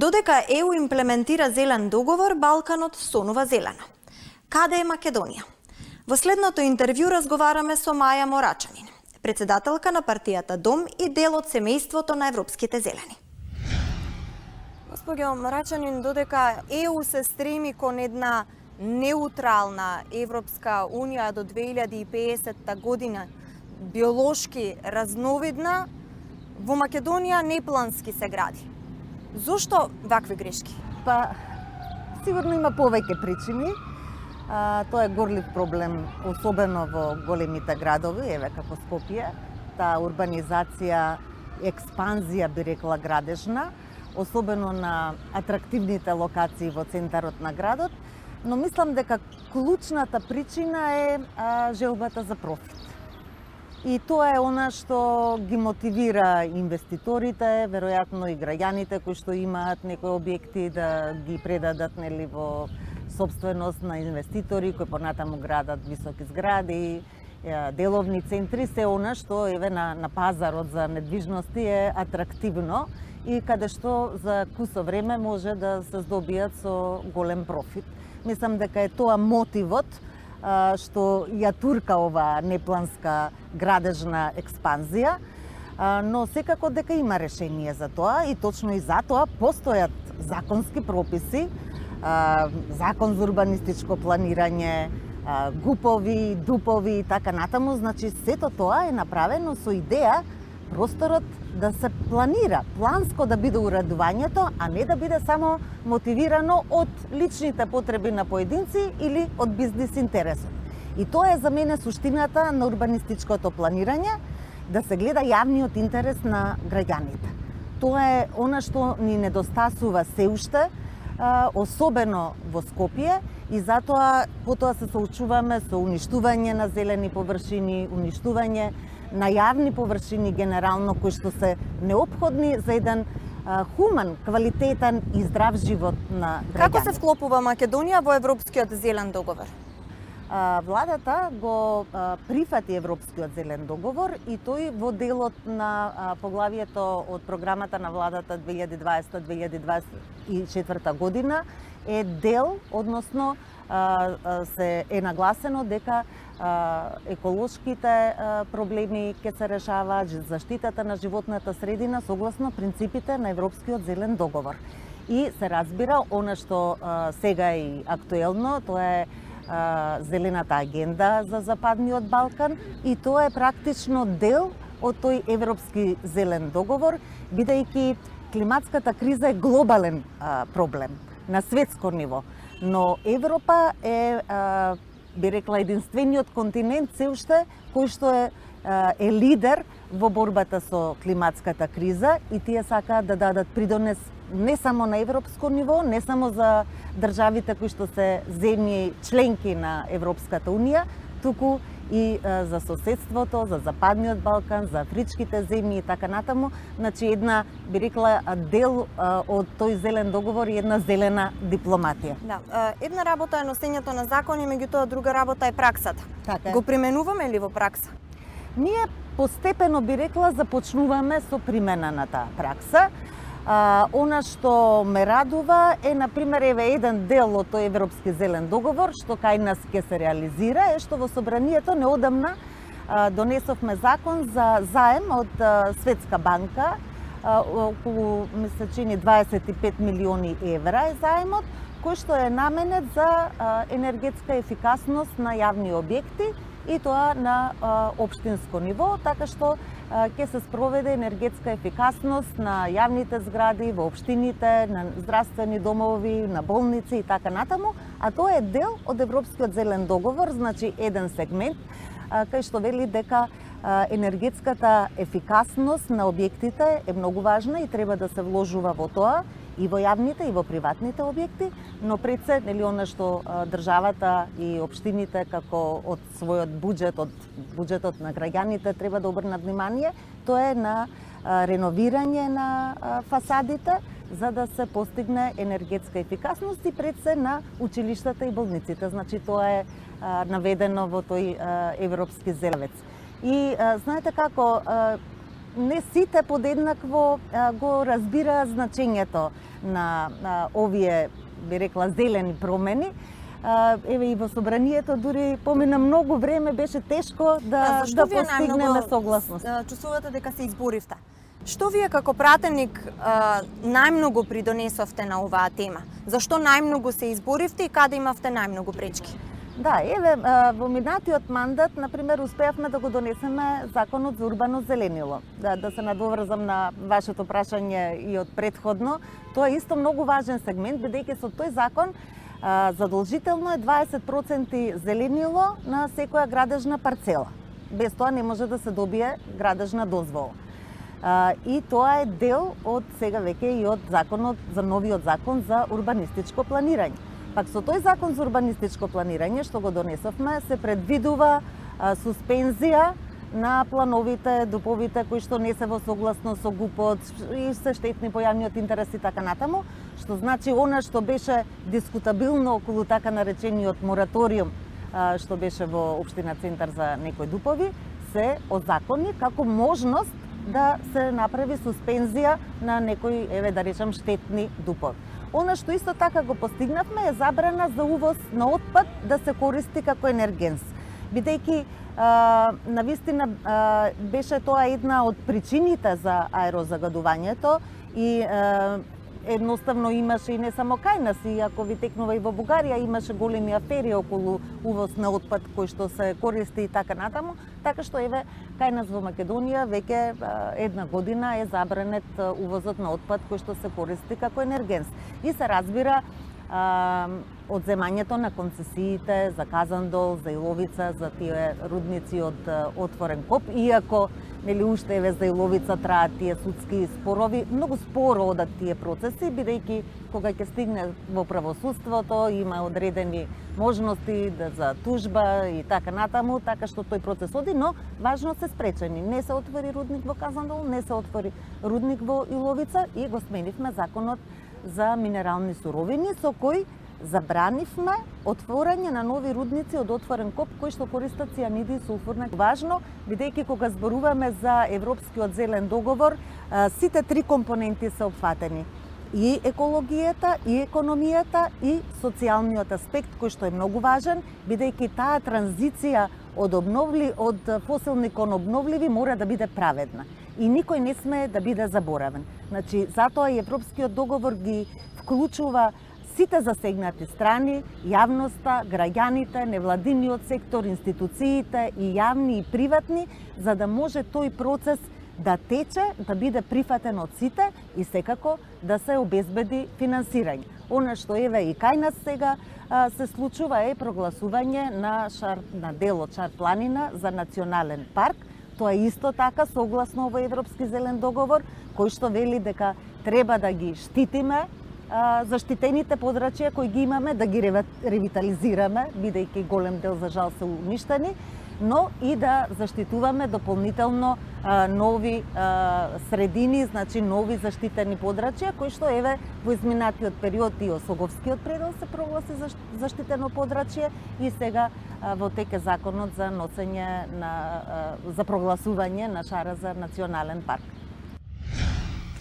Додека ЕУ имплементира зелен договор, Балканот сонува зелено. Каде е Македонија? Во следното интервју разговараме со Маја Морачанин, председателка на партијата Дом и дел од семејството на Европските зелени. Господјо Морачанин, додека ЕУ се стреми кон една неутрална Европска унија до 2050 година, биолошки разновидна, во Македонија неплански се гради. Зошто вакви грешки? Сигурно има повеќе причини. Тоа е горлив проблем, особено во големите градови, еве како Скопје. Таа урбанизација, експанзија, би рекла, градежна, особено на атрактивните локации во центарот на градот, но мислам дека клучната причина е желбата за профит. И тоа е она што ги мотивира инвеститорите, веројатно и граѓаните кои што имаат некои објекти да ги предадат во сопственост на инвеститори кои понатаму градат високи згради, деловни центри, се она што еве на пазарот за недвижности е атрактивно и каде што за кусо време може да се здобијат со голем профит. Мислам дека е тоа мотивот што ја турка оваа непланска градежна експанзија, но секако дека има решение за тоа и точно и за тоа постојат законски прописи, закон за урбанистичко планирање, ГУПови, ДУПови и така натаму, значи сето тоа е направено со идеја просторот да се планира, планско да биде уредувањето, а не да биде само мотивирано од личните потреби на поединци или од бизнис интересот. И тоа е за мене суштината на урбанистичкото планирање, да се гледа јавниот интерес на граѓаните. Тоа е она што ни недостасува се уште, особено во Скопје, и затоа потоа се соочуваме со уништување на зелени површини, уништување на јавни површини генерално кои што се неопходни за еден хуман, квалитетен и здрав живот на граѓаните. Како се вклопува Македонија во Европскиот зелен договор? Владата го прифати Европскиот зелен договор и тој во делот на поглавието од програмата на владата 2020-2024 година е дел, односно се е нагласено дека еколошките проблеми ќе се решаваат, заштитата на животната средина согласно принципите на Европскиот зелен договор. И се разбира она што сега е и актуелно, тоа е Зелената агенда за Западниот Балкан и тоа е практично дел од тој Европски зелен договор, бидејќи климатската криза е глобален проблем на светско ниво. Но Европа е, би рекла, единствениот континент се уште кој што е лидер во борбата со климатската криза и тие сакаат да дадат придонес не само на европско ниво, не само за државите кои што се земји членки на Европската унија, туку и за соседството, за Западниот Балкан, за афричките земји и така натаму. Значи една, би рекла, дел од тој зелен договор и една зелена дипломатија. Да, една работа е носењето на закони, меѓутоа друга работа е праксата. Така е. Го применуваме ли во пракса? Ние постепено, би рекла, започнуваме со примена на таа пракса. Она што ме радува е, например, еве еден дел од тој Европски зелен договор, што кај нас ќе се реализира, е што во собранието неодамна донесовме закон за заем од Светска банка, околу, ми се чини, 25 милиони евра е заемот, кој што е наменет за енергетска ефикасност на јавни објекти и тоа на општинско ниво, така што ќе се спроведе енергетска ефикасност на јавните згради во општините, на здравствени домови, на болници и така натаму, а тоа е дел од Европскиот зелен договор, значи еден сегмент кај што вели дека енергетската ефикасност на објектите е многу важна и треба да се вложува во тоа и во јавните и во приватните објекти, но пред се, нели, она што државата и општините како од својот буџет, од буџетот на граѓаните треба да обрнат внимание, тоа е на реновирање на фасадите за да се постигне енергетска ефикасност и пред се на училиштата и болниците. Значи тоа е наведено во тој европски зелевец. И знаете како не сите подеднакво го разбираат значењето на овие, би рекла, зелени промени. Еве и во собранието дури помина многу време, беше тешко да постигнеме согласност. Чувствувате дека се изборивте? Што вие како пратеник најмногу придонесовте на оваа тема? Зашто најмногу се изборивте и каде имавте најмногу пречки? Да, еве, во минатиот мандат, например, успеавме да го донесеме законот за урбано зеленило. Да се надоврзам на вашето прашање и од предходно, тоа е исто многу важен сегмент, бидејќи со тој закон задолжително е 20% зеленило на секоја градежна парцела. Без тоа не може да се добие градежна дозвола. И тоа е дел од сега веќе и од законот за новиот закон за урбанистичко планирање. Пак со тој закон за урбанистичко планирање што го донесовме се предвидува суспензија на плановите, дуповите кои што не се во согласност со ГУП-от и се штетни по јавниот интерес и така натаму, што значи она што беше дискутабилно околу така наречениот мораториум што беше во општина Центар за некои дупови, се озакони како можност да се направи суспензија на некои, еве да речам, штетни дупови. Она што исто така го постигнавме е забрана за увоз на отпад да се користи како енергенс. Бидејќи навистина беше тоа една од причините за аерозагадувањето и едноставно имаше и не само кај нас, и ако ви текнува и во Бугарија, имаше големи афери околу увоз на отпад кој што се користи и така натаму, така што еве кај нас во Македонија веќе една година е забранет увозот на отпад кој што се користи како енергенс. И се разбира одземањето на концесиите за Казандол, за Иловица, за тие рудници од отворен коп, иако нели уште еве за Иловица траат тие судски спорови, многу споро одат тие процеси, бидејќи кога ќе стигне во правосудството има одредени можности за тужба и така натаму, така што тој процес оди, но важно се спречени. Не се отвори рудник во Казандол, не се отвори рудник во Иловица и го сменивме законот за минерални суровини со кој забранивме отворање на нови рудници од отворен коп кои што користат цијаниди и сулфурна. Важно, бидејќи кога зборуваме за Европскиот зелен договор, сите три компоненти се опфатени. И екологијата, и економијата, и социјалниот аспект кој што е многу важен, бидејќи таа транзиција од фосилни кон обновливи мора да биде праведна. И никој не смее да биде заборавен. Значи, затоа и Европскиот договор ги вклучува сите засегнати страни, јавноста, граѓаните, невладиниот сектор, институциите и јавни и приватни, за да може тој процес да тече, да биде прифатен од сите и секако да се обезбеди финансирање. Она што еве и кај нас сега се случува е прогласување на делот Шар планина за национален парк. Тоа е исто така согласно овој Европски зелен договор, кој што вели дека треба да ги штитиме заштитените подрачја кои ги имаме, да ги ревитализираме, бидејќи голем дел за жал се уништени, но и да заштитуваме дополнително нови средини, значи нови заштитени подрачја, кои што еве во изминатиот период и Осоговскиот предел се прогласи заштитено подрачје и сега во тек е законот за носење за прогласување на Шара за национален парк.